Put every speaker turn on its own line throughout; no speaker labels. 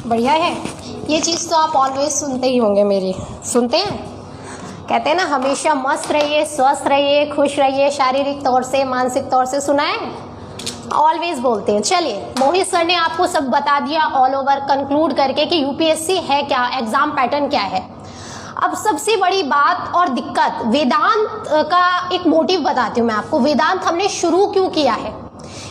बढ़िया है। ये चीज़ तो आप ऑलवेज सुनते ही होंगे मेरी, सुनते हैं? कहते हैं ना, हमेशा मस्त रहिए, स्वस्थ रहिए, खुश रहिए, शारीरिक तौर से, मानसिक तौर से। सुना है? ऑलवेज बोलते हैं। चलिए, मोहित सर ने आपको सब बता दिया ऑल ओवर कंक्लूड करके कि यूपीएससी है क्या, एग्जाम पैटर्न क्या है। अब सबसे बड़ी बात और दिक्कत, वेदांत का एक मोटिव बताती हूँ मैं आपको। वेदांत हमने शुरू क्यों किया है?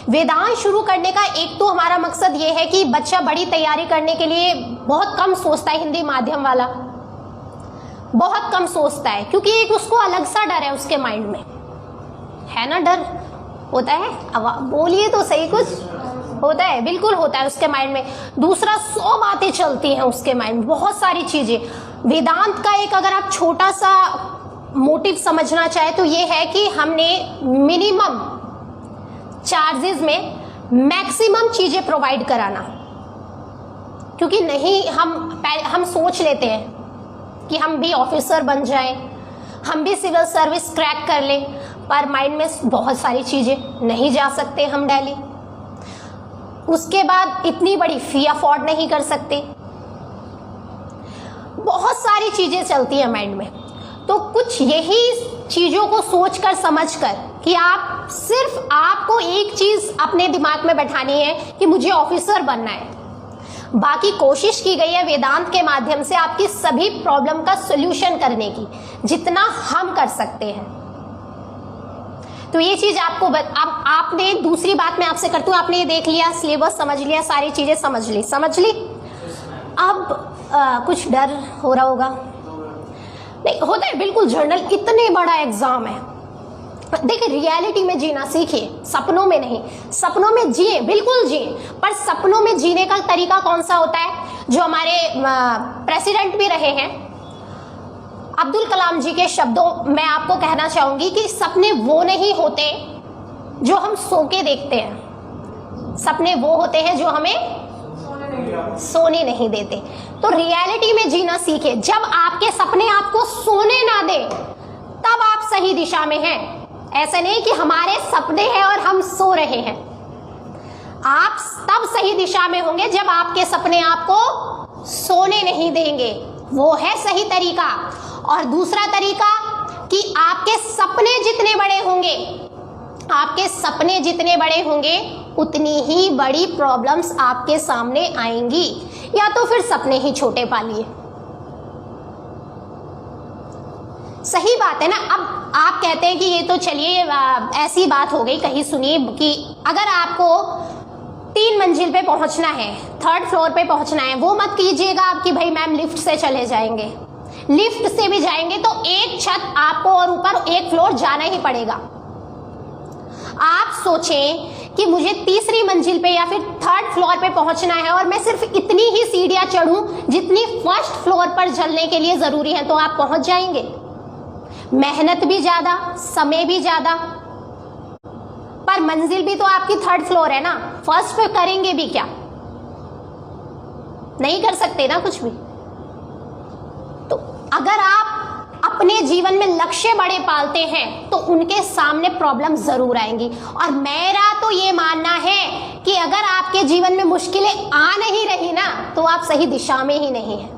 वेदांत शुरू करने का एक तो हमारा मकसद ये है कि बच्चा बड़ी तैयारी करने के लिए बहुत कम सोचता है, हिंदी माध्यम वाला बहुत कम सोचता है, क्योंकि एक उसको अलग सा डर है उसके माइंड में, है ना? डर होता है। अब बोलिए तो सही, कुछ होता है, बिल्कुल होता है उसके माइंड में। दूसरा, 100 बातें चलती हैं उसके माइंड में, बहुत सारी चीजें। वेदांत का एक अगर आप छोटा सा मोटिव समझना चाहे तो ये है कि हमने मिनिमम चार्जेस में मैक्सिमम चीजें प्रोवाइड कराना, क्योंकि नहीं हम सोच लेते हैं कि हम भी ऑफिसर बन जाएं, हम भी सिविल सर्विस क्रैक कर लें, पर माइंड में बहुत सारी चीजें, नहीं जा सकते हम दिल्ली, उसके बाद इतनी बड़ी फी अफोर्ड नहीं कर सकते, बहुत सारी चीजें चलती हैं माइंड में। तो कुछ यही चीजों को सोचकर समझकर कि आप सिर्फ आपको एक चीज अपने दिमाग में बैठानी है कि मुझे ऑफिसर बनना है, बाकी कोशिश की गई है वेदांत के माध्यम से आपकी सभी प्रॉब्लम का सॉल्यूशन करने की, जितना हम कर सकते हैं। तो ये चीज आपको अब आपने, दूसरी बात मैं आपसे करती हूँ, आपने ये देख लिया, सिलेबस समझ लिया, सारी चीजें समझ ली। अब कुछ डर हो रहा होगा? नहीं होता है, बिल्कुल। जर्नल इतने बड़ा एग्जाम है। देखिए, रियलिटी में जीना सीखिए, सपनों में नहीं। सपनों में जिए, बिल्कुल जिए, पर सपनों में जीने का तरीका कौन सा होता है? जो हमारे प्रेसिडेंट भी रहे हैं, अब्दुल कलाम जी के शब्दों मैं आपको कहना चाहूंगी कि सपने वो नहीं होते जो हम सो के देखते हैं, सपने वो होते हैं जो हमें सोने नहीं देते। तो रियलिटी में जीना सीखे। जब आपके सपने आपको सोने ना दे, तब आप सही दिशा में हैं। ऐसा नहीं कि हमारे सपने हैं और हम सो रहे हैं। आप तब सही दिशा में होंगे जब आपके सपने आपको सोने नहीं देंगे, वो है सही तरीका। और दूसरा तरीका कि आपके सपने जितने बड़े होंगे, आपके सपने जितने बड़े होंगे, उतनी ही बड़ी प्रॉब्लम्स आपके सामने आएंगी, या तो फिर सपने ही छोटे पालिए। सही बात है ना? अब आप कहते हैं कि ये तो चलिए ऐसी बात हो गई, कहीं सुनिए कि अगर आपको 3 मंजिल पे पहुंचना है, 3rd फ्लोर पे पहुंचना है, वो मत कीजिएगा आप कि भाई मैम लिफ्ट से चले जाएंगे। लिफ्ट से भी जाएंगे तो एक छत आपको और ऊपर 1 फ्लोर जाना ही पड़ेगा। आप सोचें कि मुझे 3री मंजिल पे या फिर 3rd फ्लोर पे पहुंचना है और मैं सिर्फ इतनी ही सीढ़ियां चढ़ूं जितनी 1st फ्लोर पर चलने के लिए जरूरी है, तो आप पहुंच जाएंगे। मेहनत भी ज्यादा, समय भी ज्यादा, पर मंजिल भी तो आपकी 3rd फ्लोर है ना। 1st पे करेंगे भी क्या? नहीं कर सकते ना कुछ भी। तो अगर आप अपने जीवन में लक्ष्य बड़े पालते हैं तो उनके सामने प्रॉब्लम जरूर आएंगी। और मेरा तो ये मानना है कि अगर आपके जीवन में मुश्किलें आ नहीं रही ना, तो आप सही दिशा में ही नहीं है।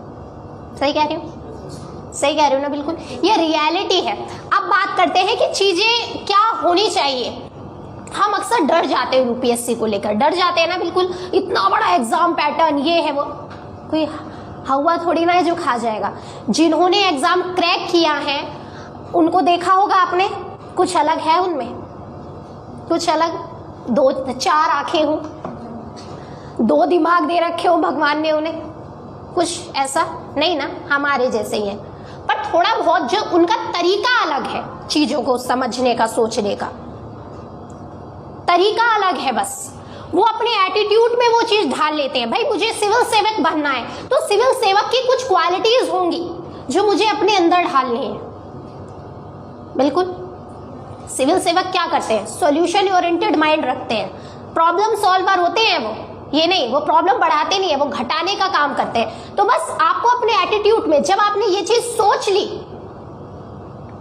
सही कह रही हूँ? सही कह रही हूँ ना? बिल्कुल, ये रियलिटी है। अब बात करते हैं कि चीजें क्या होनी चाहिए। हम अक्सर डर जाते हैं, यूपीएससी को लेकर डर जाते हैं ना, बिल्कुल। इतना बड़ा एग्जाम पैटर्न, ये है वो, कोई हवा थोड़ी ना है जो खा जाएगा। जिन्होंने एग्जाम क्रैक किया है उनको देखा होगा आपने, कुछ अलग है उनमें, कुछ अलग। 2-4 आंखें हो, 2 दिमाग दे रखे हो भगवान ने उन्हें, कुछ ऐसा नहीं ना, हमारे जैसे ही है। पर थोड़ा बहुत जो उनका तरीका अलग है, चीजों को समझने का, सोचने का तरीका अलग है। बस वो अपने एटीट्यूड में वो चीज ढाल लेते हैं। भाई मुझे सिविल सेवक बनना है, तो सिविल सेवक की कुछ क्वालिटीज होंगी जो मुझे अपने अंदर ढालनी है। बिल्कुल, सिविल सेवक क्या करते हैं? सॉल्यूशन ओरिएंटेड माइंड रखते हैं, प्रॉब्लम सॉल्वर होते हैं वो। ये नहीं, वो प्रॉब्लम बढ़ाते नहीं है, वो घटाने का काम करते हैं। तो बस आपको अपने एटीट्यूड में, जब आपने ये चीज सोच ली,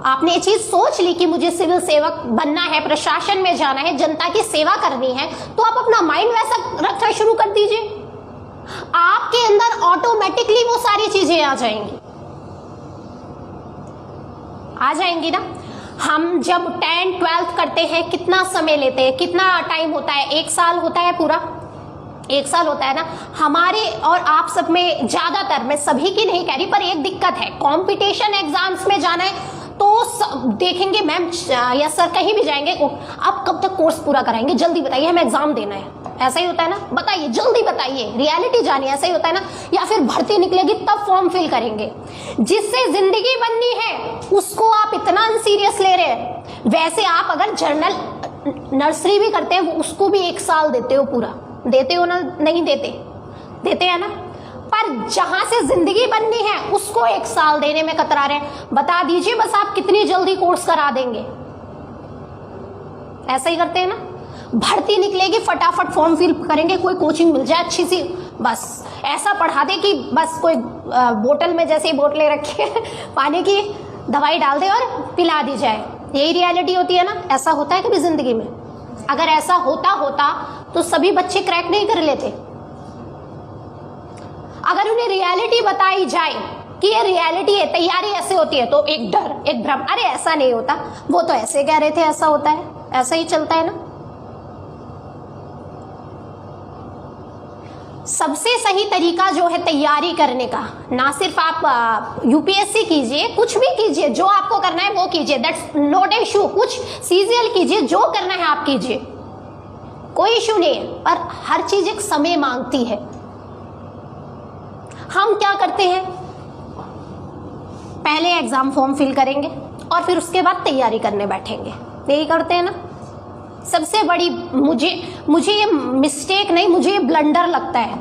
आपने ये चीज सोच ली कि मुझे सिविल सेवक बनना है, प्रशासन में जाना है, जनता की सेवा करनी है, तो आप अपना माइंड वैसा रखना शुरू कर दीजिए। आपके अंदर ऑटोमेटिकली वो सारी चीजें आ जाएंगी ना। हम जब 10th 12th करते हैं कितना समय लेते हैं, कितना टाइम होता है, 1 साल होता है, पूरा 1 साल होता है ना। हमारे और आप सब में ज्यादातर, मैं सभी की नहीं कह रही, पर एक दिक्कत है, कंपटीशन एग्जाम्स में जाना है तो देखेंगे मैम या सर कहीं भी जाएंगे, आप कब तक कोर्स पूरा कराएंगे, जल्दी बताइए हमें एग्जाम देना है, ऐसा ही होता है ना, बताइए जल्दी बताइए, रियलिटी जानिए, ऐसा ही होता है ना। या फिर भर्ती निकलेगी तब फॉर्म फिल करेंगे। जिससे जिंदगी बननी है उसको आप इतना अनसीरियस ले रहे हैं। वैसे आप अगर जर्नल नर्सरी भी करते हैं उसको भी 1 साल देते हो पूरा, देते हो ना, नहीं देते हैं ना। पर जहां से जिंदगी बननी है उसको 1 साल देने में कतरा रहे हैं। बता दीजिए बस आप कितनी जल्दी कोर्स करा देंगे, ऐसा ही करते हैं ना। भर्ती निकलेगी फटाफट फॉर्म फिल करेंगे, कोई कोचिंग मिल जाए अच्छी सी, बस ऐसा पढ़ा दे कि बस कोई बोतल में जैसे ही बोतलें रखी है पानी की, दवाई डाल दे और पिला दी जाए, यही रियलिटी होती है ना। ऐसा होता है कभी जिंदगी में? अगर ऐसा होता तो सभी बच्चे क्रैक नहीं कर लेते। अगर उन्हें रियलिटी बताई जाए कि ये रियलिटी है, तैयारी ऐसे होती है, तो एक डर, एक भ्रम, अरे ऐसा नहीं होता, वो तो ऐसे कह रहे थे ऐसा होता है, ऐसा ही चलता है ना। सबसे सही तरीका जो है तैयारी करने का, ना सिर्फ आप यूपीएससी कीजिए, कुछ भी कीजिए, जो आपको करना है वो कीजिए, दैट्स नॉट इशू। कुछ सीजीएल कीजिए, जो करना है आप कीजिए, कोई इशू नहीं है, पर हर चीज एक समय मांगती है। हम क्या करते हैं, पहले एग्जाम फॉर्म फिल करेंगे और फिर उसके बाद तैयारी करने बैठेंगे, यही करते हैं ना। सबसे बड़ी मुझे ये मिस्टेक नहीं, मुझे ये ब्लंडर लगता है।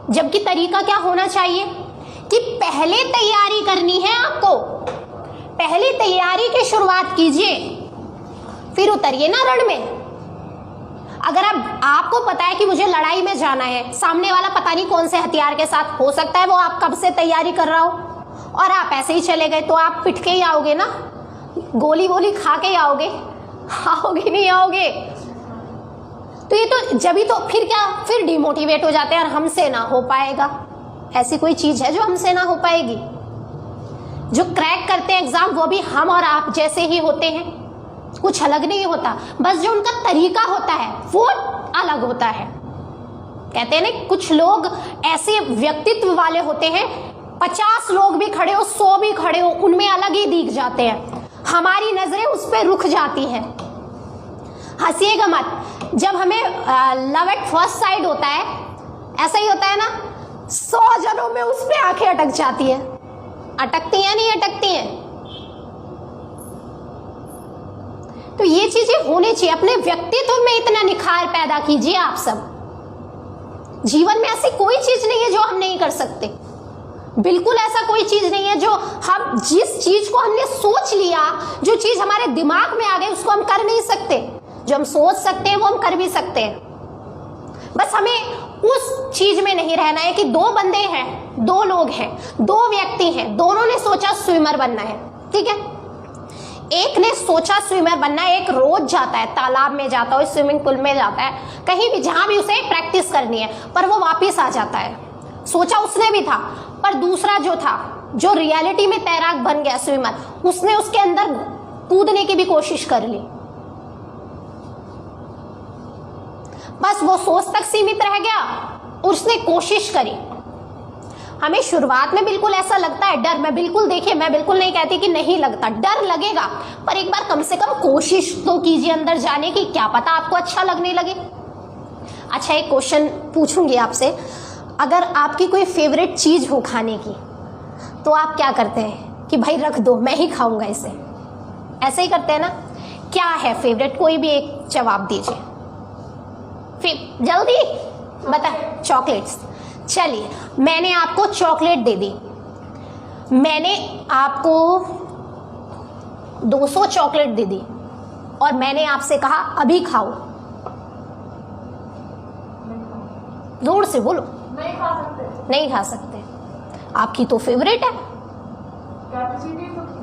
जबकि तरीका क्या होना चाहिए कि पहले तैयारी करनी है आपको, पहले तैयारी की शुरुआत कीजिए, फिर उतरिए ना रण में। अगर आपको पता है कि मुझे लड़ाई में जाना है, सामने वाला पता नहीं कौन से हथियार के साथ, हो सकता है वो आप कब से तैयारी कर रहा हो और आप ऐसे ही चले गए, तो आप पिट के ही आओगे ना, गोली वोली खा के ही आओगे नहीं आओगे। तो ये तो जब ही तो फिर क्या, फिर डिमोटिवेट हो जाते हैं और हमसे ना हो पाएगा। ऐसी कोई चीज है जो हमसे ना हो पाएगी? जो क्रैक करते हैं एग्जाम वो भी हम और आप जैसे ही होते हैं, कुछ अलग नहीं होता, बस जो उनका तरीका होता है वो अलग होता है। कहते हैं ना, कुछ लोग ऐसे व्यक्तित्व वाले होते हैं, 50 लोग भी खड़े हो, 100 भी खड़े हो, उनमें अलग ही दिख जाते हैं, हमारी नजरें उस पर रुक जाती हैं। हंसिएगा मत, जब हमें लव एट फर्स्ट साइड होता है, ऐसा ही होता है ना, 100 जनों में उस पर आंखें अटक जाती है, अटकती हैं नहीं अटकती हैं। तो ये चीजें होनी चाहिए। अपने व्यक्तित्व में इतना निखार पैदा कीजिए आप सब। जीवन में ऐसी कोई चीज नहीं है जो हम नहीं कर सकते, बिल्कुल ऐसा कोई चीज नहीं है जो हम, जिस चीज को हमने सोच लिया, जो चीज हमारे दिमाग में आ गई उसको हम कर नहीं सकते। जो हम सोच सकते हैं वो हम कर भी सकते हैं, बस हमें उस चीज में नहीं रहना है कि 2 बंदे हैं, 2 लोग हैं, 2 व्यक्ति हैं, दोनों ने सोचा स्विमर बनना है, ठीक है। एक ने सोचा स्विमर बनना है, एक रोज जाता है, तालाब में जाता है, स्विमिंग पूल में जाता है, कहीं भी जहां भी उसे प्रैक्टिस करनी है, पर वो वापस आ जाता है। सोचा उसने भी था, पर दूसरा जो था, जो रियलिटी में तैराक बन गया स्विमर, उसने उसके अंदर कूदने की भी कोशिश कर ली, बस वो सोच तक सीमित रह गया, उसने कोशिश करी। हमें शुरुआत में बिल्कुल ऐसा लगता है डर, मैं बिल्कुल, देखिए मैं बिल्कुल नहीं कहती कि नहीं लगता, डर लगेगा, पर एक बार कम से कम कोशिश तो कीजिए अंदर जाने की, क्या पता आपको अच्छा लगने लगे। अच्छा, एक क्वेश्चन पूछूंगी आपसे, अगर आपकी कोई फेवरेट चीज हो खाने की, तो आप क्या करते हैं कि भाई रख दो, मैं ही खाऊंगा इसे, ऐसे ही करते हैं ना। क्या है फेवरेट, कोई भी एक जवाब दीजिए, फिर जल्दी बता। चॉकलेट्स। चलिए, मैंने आपको चॉकलेट दे दी, मैंने आपको 200 चॉकलेट दे दी और मैंने आपसे कहा अभी खाओ, जोर से बोलो।
नहीं खा सकते।
नहीं खा सकते। आपकी तो फेवरेट है,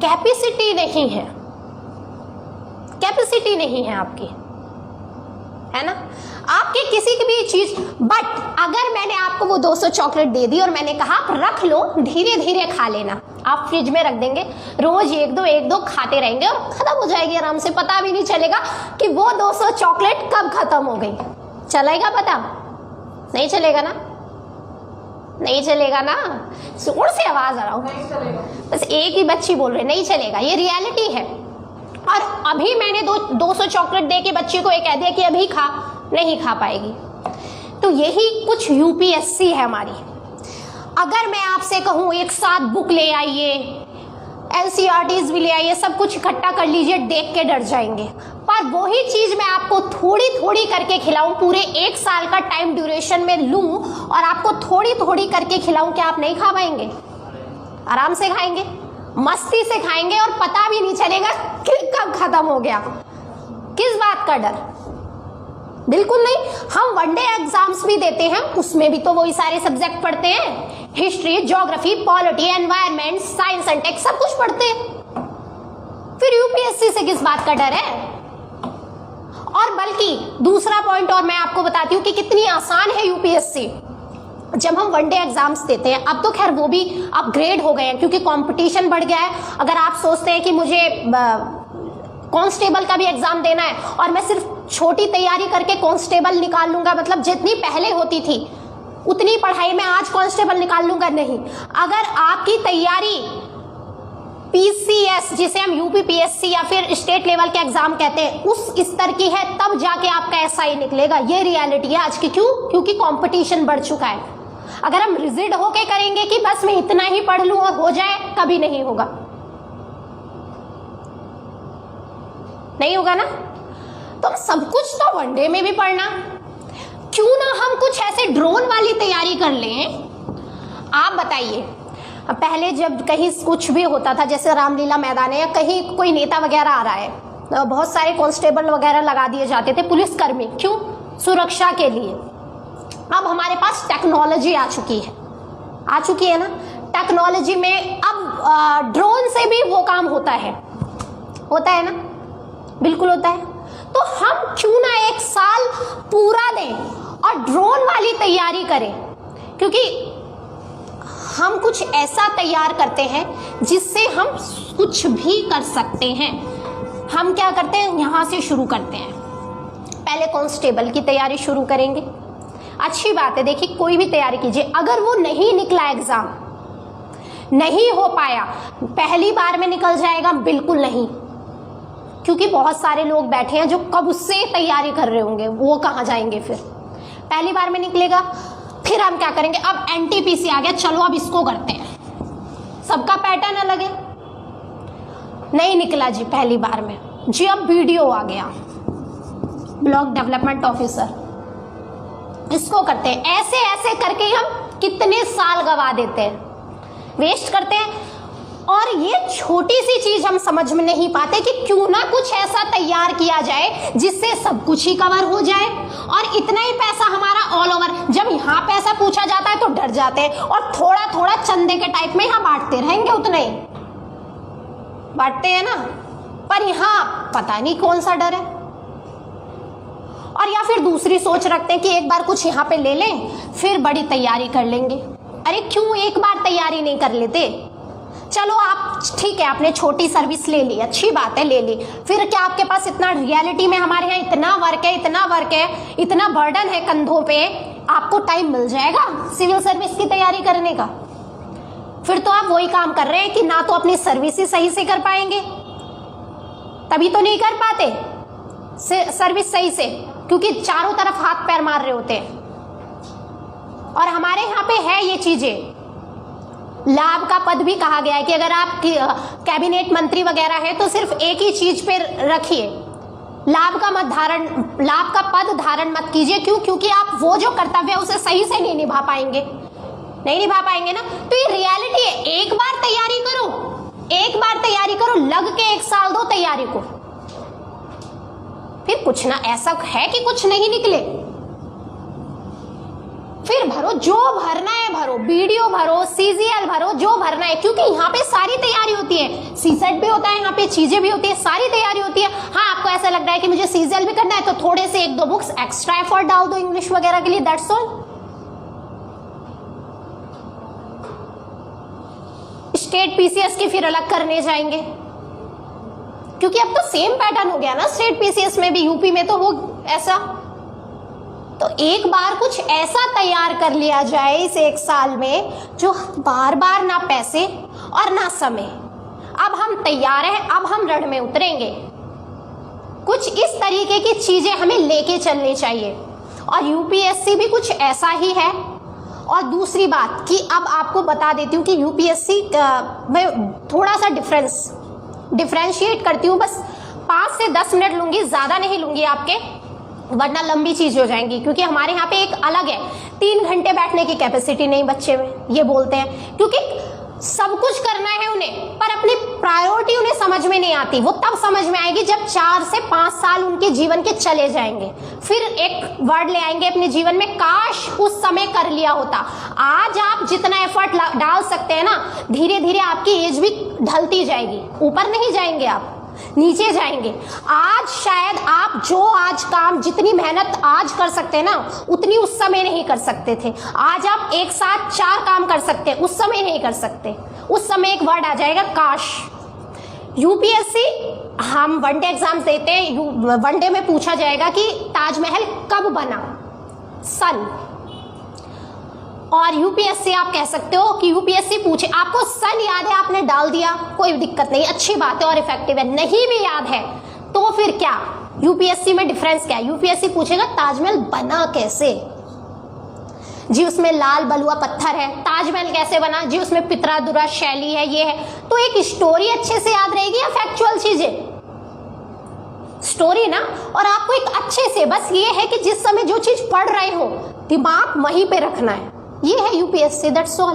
कैपेसिटी नहीं है, कैपेसिटी नहीं है आपकी, है ना। आपकी किसी की भी चीज, बट अगर मैंने आपको वो 200 चॉकलेट दे दी और मैंने कहा आप रख लो, धीरे धीरे खा लेना, आप फ्रिज में रख देंगे, रोज एक दो खाते रहेंगे और खत्म हो जाएगी आराम से, पता भी नहीं चलेगा कि वो 200 चॉकलेट कब खत्म हो गई। चलेगा पता? नहीं चलेगा ना, नहीं चलेगा ना, जोर से आवाज आ रहा हूं, बस एक ही बच्ची बोल रही नहीं चलेगा, ये रियलिटी है। और अभी मैंने 200 चॉकलेट दे के बच्ची को ये कह दिया कि अभी खा, नहीं खा पाएगी। तो यही कुछ यूपीएससी है हमारी। अगर मैं आपसे कहूं एक साथ बुक ले आइए, एनसीईआरटीज भी ले आइए, सब कुछ इकट्ठा कर लीजिए, देख के डर जाएंगे। पर वही चीज मैं आपको थोड़ी थोड़ी करके खिलाऊं, पूरे 1 साल का टाइम ड्यूरेशन में लूं और आपको थोड़ी थोड़ी करके खिलाऊं, क्या आप नहीं खा पाएंगे? आराम से खाएंगे, मस्ती से खाएंगे और पता भी नहीं चलेगा कि कब खत्म हो गया। किस बात का डर? बिल्कुल नहीं। हम वनडे एग्जाम्स भी देते हैं, उसमें भी तो वही सारे सब्जेक्ट पढ़ते हैं, history, geography, polity, environment, science and tech, सब कुछ पढ़ते हैं। फिर यूपीएससी से किस बात का डर है? और बल्कि दूसरा पॉइंट और मैं आपको बताती हूँ कि कितनी आसान है यूपीएससी। जब हम वनडे एग्जाम्स देते हैं, अब तो खैर वो भी अपग्रेड हो गए हैं क्योंकि कंपटीशन बढ़ गया है। अगर आप सोचते हैं कि मुझे कांस्टेबल का भी एग्जाम देना है और मैं सिर्फ छोटी तैयारी करके कांस्टेबल निकाल लूंगा, मतलब जितनी पहले होती थी उतनी पढ़ाई में आज कांस्टेबल निकाल लूंगा, नहीं। अगर आपकी तैयारी पीसीएस, जिसे हम यूपीपीएससी या फिर स्टेट लेवल के एग्जाम कहते हैं, उस स्तर की है, तब जाके आपका एसआई निकलेगा। ये रियलिटी है आज की। क्यों? क्योंकि कंपटीशन बढ़ चुका है। अगर हम रिजिड होके करेंगे कि बस मैं इतना ही पढ़ लूं और हो जाए, कभी नहीं होगा, नहीं होगा ना। तो सब कुछ तो वनडे में भी पढ़ना, क्यों ना हम कुछ ऐसे ड्रोन वाली तैयारी कर लें। आप बताइए, पहले जब कहीं कुछ भी होता था, जैसे रामलीला मैदान है या कहीं कोई नेता वगैरह आ रहा है, बहुत सारे कांस्टेबल वगैरह लगा दिए जाते थे, पुलिसकर्मी, क्यों? सुरक्षा के लिए। अब हमारे पास टेक्नोलॉजी आ चुकी है ना। टेक्नोलॉजी में अब ड्रोन से भी वो काम होता है ना, बिल्कुल होता है। तो हम क्यों ना 1 साल पूरा दें और ड्रोन वाली तैयारी करें, क्योंकि हम कुछ ऐसा तैयार करते हैं जिससे हम कुछ भी कर सकते हैं। हम क्या करते हैं, यहां से शुरू करते हैं, पहले कांस्टेबल की तैयारी शुरू करेंगे। अच्छी बात है, देखिए कोई भी तैयारी कीजिए, अगर वो नहीं निकला, एग्जाम नहीं हो पाया, पहली बार में निकल जाएगा? बिल्कुल नहीं, क्योंकि बहुत सारे लोग बैठे हैं जो कब उससे तैयारी कर रहे होंगे, वो कहाँ जाएंगे? फिर पहली बार में निकलेगा। फिर हम क्या करेंगे, अब एनटीपीसी आ गया, चलो अब इसको करते हैं, सबका पैटर्न अलग है। नहीं निकला जी पहली बार में जी, अब वीडियो आ गया, ब्लॉक डेवलपमेंट ऑफिसर, इसको करते हैं। ऐसे ऐसे करके हम कितने साल गवा देते हैं, वेस्ट करते हैं। और ये छोटी सी चीज हम समझ में नहीं पाते कि क्यों ना कुछ ऐसा तैयार किया जाए जिससे सब कुछ ही कवर हो जाए और इतना ही पैसा हमारा ऑल ओवर। जब यहाँ पैसा पूछा जाता है तो डर जाते हैं और थोड़ा थोड़ा चंदे के टाइप में यहाँ बांटते रहेंगे, उतना ही बांटते हैं ना, पर यहाँ पता नहीं कौन सा डर है। और या फिर दूसरी सोच रखते हैं कि एक बार कुछ यहाँ पे ले लें फिर बड़ी तैयारी कर लेंगे। अरे क्यों एक बार तैयारी नहीं कर लेते? चलो आप ठीक है, आपने छोटी सर्विस ले ली, अच्छी बात है, ले ली, फिर क्या आपके पास इतना, रियलिटी में हमारे यहाँ इतना वर्क है, इतना बर्डन है कंधों पे, आपको टाइम मिल जाएगा सिविल सर्विस की तैयारी करने का? फिर तो आप वही काम कर रहे हैं कि ना तो अपनी सर्विस ही सही से कर पाएंगे, तभी तो नहीं कर पाते सर्विस सही से, क्योंकि चारों तरफ हाथ पैर मार रहे होते हैं। और हमारे यहाँ पे है ये चीजें, लाभ का पद भी कहा गया है कि अगर आप कैबिनेट मंत्री वगैरह है तो सिर्फ एक ही चीज पे रखिए, लाभ का पद धारण मत कीजिए। क्यों? क्योंकि आप वो जो कर्तव्य है उसे सही से नहीं निभा पाएंगे ना। तो ये रियलिटी है। एक बार तैयारी करो, लग के 1 साल दो तैयारी को, फिर कुछ ना ऐसा है कि कुछ नहीं निकले, फिर भरो, जो भरना है भरो, बीडीओ भरो, सीजीएल भरो, जो भरना है, क्योंकि यहाँ पे सारी तैयारी होती है, सीसेट भी होता है, यहाँ पे चीजें भी होती है, सारी तैयारी होती है। हाँ, आपको ऐसा लग रहा है कि मुझे सीजीएल भी करना है तो थोड़े से 1-2 बुक्स एक्स्ट्रा एफर्ट डाल दो इंग्लिश वगैरह के लिए, दैट्स ऑल। स्टेट पीसीएस की फिर अलग करने जाएंगे, क्योंकि अब तो सेम पैटर्न हो गया ना स्टेट पीसीएस में भी, यूपी में तो वो ऐसा। तो एक बार कुछ ऐसा तैयार कर लिया जाए इस एक साल में जो बार बार ना पैसे और ना समय। अब हम तैयार हैं, अब हम रण में उतरेंगे। कुछ इस तरीके की चीजें हमें लेके चलनी चाहिए, और यूपीएससी भी कुछ ऐसा ही है। और दूसरी बात कि अब आपको बता देती हूँ कि यूपीएससी में थोड़ा सा डिफरेंशिएट करती हूँ, बस 5 से 10 मिनट लूंगी, ज्यादा नहीं लूंगी आपके, वरना लंबी चीज हो जाएंगी। क्योंकि हमारे यहाँ पे एक अलग है, 3 घंटे बैठने की कैपेसिटी नहीं बच्चे में, ये बोलते हैं, क्योंकि सब कुछ करना है उन्हें, पर अपनी प्रायोरिटी उन्हें समझ में नहीं आती। वो तब समझ में आएगी जब 4 से 5 साल उनके जीवन के चले जाएंगे, फिर एक वर्ड ले आएंगे अपने जीवन में, काश उस समय कर लिया होता। आज आप जितना एफर्ट डाल सकते हैं ना, धीरे धीरे आपकी एज भी ढलती जाएगी, ऊपर नहीं जाएंगे आप, नीचे जाएंगे। आज शायद आप जो आज काम, जितनी मेहनत आज कर सकते हैं ना, उतनी उस समय नहीं कर सकते थे। आज आप एक साथ 4 काम कर सकते हैं, उस समय नहीं कर सकते। उस समय एक वर्ड आ जाएगा, काश। यूपीएससी हम वनडे एग्जाम्स देते हैं, वनडे में पूछा जाएगा कि ताजमहल कब बना, सन। और यूपीएससी आप कह सकते हो कि यूपीएससी पूछे, आपको सन याद है, आपने डाल दिया, कोई दिक्कत नहीं, अच्छी बात है और इफेक्टिव है। नहीं भी याद है तो फिर क्या, यूपीएससी में डिफरेंस क्या है? यूपीएससी पूछेगा ताजमहल बना कैसे जी, उसमें लाल बलुआ पत्थर है। ताजमहल कैसे बना जी, उसमें पितरा दुरा शैली है, ये है। तो एक स्टोरी अच्छे से याद रहेगी या फैक्चुअल चीजें? स्टोरी ना। और आपको एक अच्छे से, बस ये है कि जिस समय जो चीज पढ़ रहे हो दिमाग वहीं पे रखना है। ये है यूपीएससी, दैट्स ऑल।